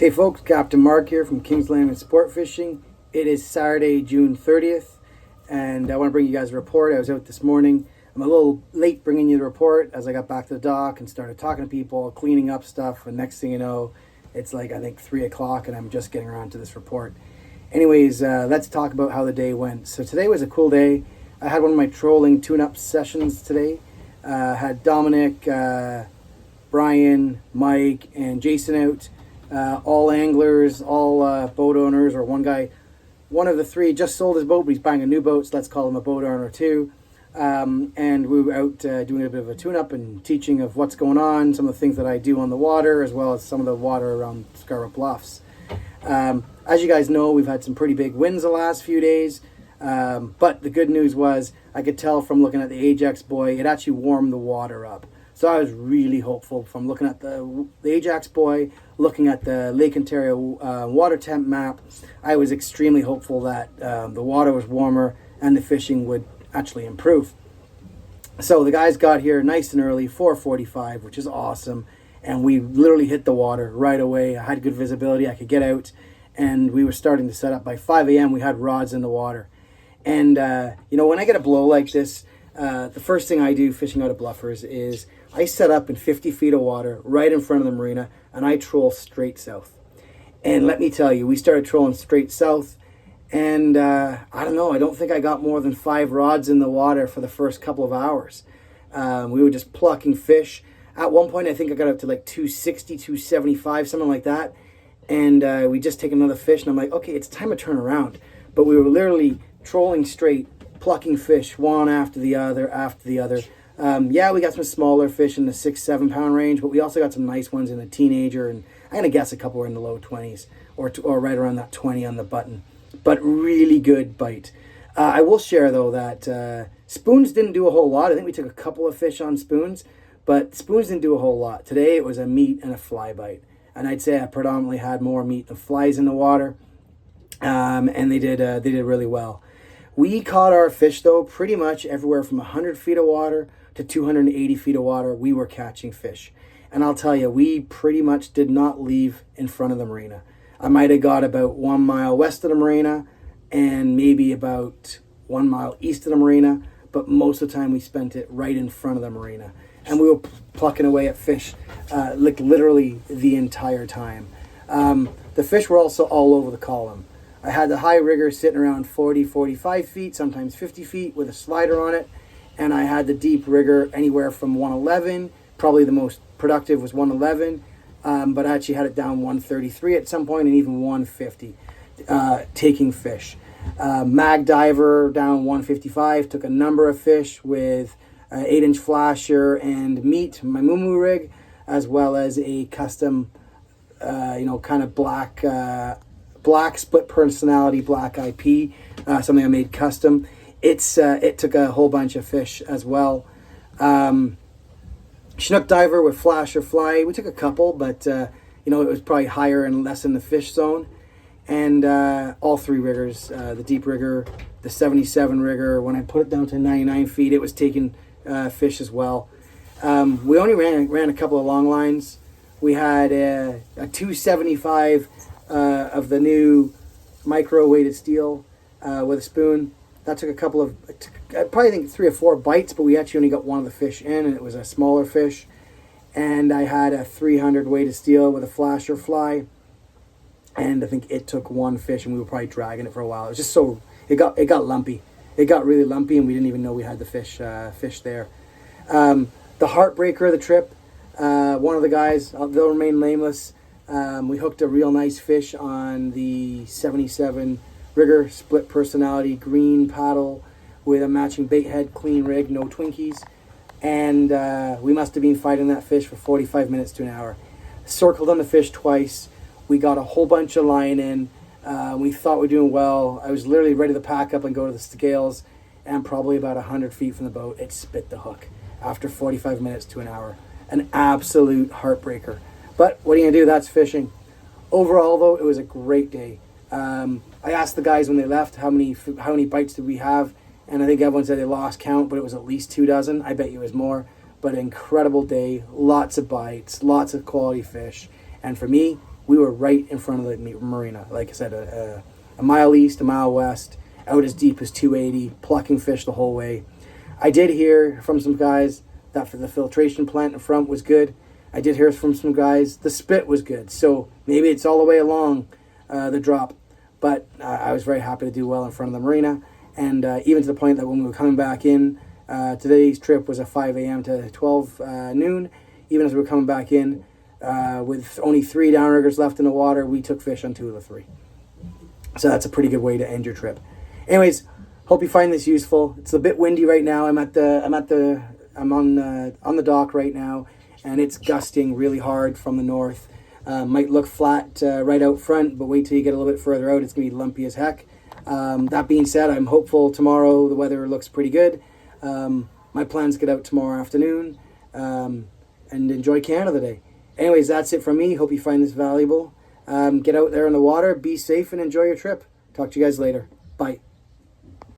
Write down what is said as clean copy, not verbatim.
Hey folks, Captain Mark here from Kings Landing Sport Fishing. It is Saturday, June 30th, and I want to bring you guys a report. I was out this morning. I'm a little late bringing you the report as I got back to the dock and started talking to people, cleaning up stuff, and next thing you know, it's like I think 3 o'clock and I'm just getting around to this report. Anyways, let's talk about how the day went. So today was a cool day. I had one of my trolling tune-up sessions today. Had Dominic, Brian, Mike, and Jason out. All anglers, all boat owners, or one guy, one of the three just sold his boat, but he's buying a new boat, so let's call him a boat owner too. And we were out doing a bit of a tune-up and teaching of what's going on, some of the things that I do on the water, as well as some of the water around Scarborough Bluffs. As you guys know, we've had some pretty big winds the last few days, but the good news was I could tell from looking at the Ajax buoy, it actually warmed the water up. So I was really hopeful from looking at the Ajax buoy, looking at the Lake Ontario water temp map. I was extremely hopeful that the water was warmer and the fishing would actually improve. So the guys got here nice and early, 4:45, which is awesome. And we literally hit the water right away. I had good visibility. I could get out. And we were starting to set up. By 5 a.m., we had rods in the water. And, when I get a blow like this, the first thing I do fishing out of Bluffers is I set up in 50 feet of water right in front of the marina, and I troll straight south. And let me tell you, we started trolling straight south, and I don't know, I don't think I got more than 5 rods in the water for the first couple of hours. We were just plucking fish. At one point, I think I got up to like 260, 275, something like that. And we just take another fish, and I'm like, okay, it's time to turn around. But we were literally trolling straight, plucking fish one after the other, after the other. We got some smaller fish in the 6-7 pound range, but we also got some nice ones in a teenager, and I'm gonna guess a couple were in the low 20s or right around that 20 on the button. But really good bite. I will share though that spoons didn't do a whole lot. I think we took a couple of fish on spoons, but spoons didn't do a whole lot. Today it was a meat and a fly bite, and I'd say I predominantly had more meat than flies in the water, and they did really well. We caught our fish though pretty much everywhere from 100 feet of water to 280 feet of water. We were catching fish. And I'll tell you, we pretty much did not leave in front of the marina. I might have got about 1 mile west of the marina and maybe about 1 mile east of the marina, but most of the time we spent it right in front of the marina. And we were plucking away at fish like literally the entire time. The fish were also all over the column. I had the high rigger sitting around 40, 45 feet, sometimes 50 feet with a slider on it. And I had the deep rigger anywhere from 111, probably the most productive was 111, but I actually had it down 133 at some point and even 150 taking fish. Mag diver down 155, took a number of fish with 8-inch flasher and meat, my Mumu rig, as well as a custom, kind of black split personality, black IP, something I made custom. It took a whole bunch of fish as well. Chinook diver with flash or fly. We took a couple, but it was probably higher and less in the fish zone. And all 3 riggers, the deep rigger, the 77 rigger. When I put it down to 99 feet, it was taking fish as well. We only ran a couple of long lines. We had a 275 of the new micro weighted steel with a spoon. That took I probably think 3 or 4 bites, but we actually only got one of the fish in, and it was a smaller fish. And I had a 300 weighted steel with a flasher fly, and I think it took 1 fish, and we were probably dragging it for a while. It was just it got lumpy. It got really lumpy, and we didn't even know we had the fish there. The heartbreaker of the trip, one of the guys, they'll remain nameless. We hooked a real nice fish on the 77 rigger, split personality, green paddle with a matching bait head, clean rig, no Twinkies. And we must have been fighting that fish for 45 minutes to an hour. Circled on the fish twice. We got a whole bunch of line in. We thought we were doing well. I was literally ready to pack up and go to the scales, and probably about 100 feet from the boat, it spit the hook after 45 minutes to an hour. An absolute heartbreaker. But what are you going to do? That's fishing. Overall, though, it was a great day. I asked the guys when they left how many bites did we have, and I think everyone said they lost count, but it was at least 2 dozen. I bet you it was more. But an incredible day, lots of bites, lots of quality fish, and for me, we were right in front of the marina. Like I said, a mile east, a mile west, out as deep as 280, plucking fish the whole way. I did hear from some guys that for the filtration plant in front was good. I did hear from some guys the spit was good. So maybe it's all the way along the drop. But I was very happy to do well in front of the marina. And even to the point that when we were coming back in, today's trip was a 5 a.m. to 12 noon. Even as we were coming back in, with only 3 downriggers left in the water, we took fish on 2 of the 3. So that's a pretty good way to end your trip. Anyways, hope you find this useful. It's a bit windy right now. I'm on the dock right now, and it's gusting really hard from the north. Might look flat right out front, but wait till you get a little bit further out. It's gonna be lumpy as heck. That being said, I'm hopeful tomorrow the weather looks pretty good. My plans get out tomorrow afternoon and enjoy Canada Day. Anyways, that's it from me. Hope you find this valuable. Get out there in the water, be safe, and enjoy your trip. Talk to you guys later. Bye.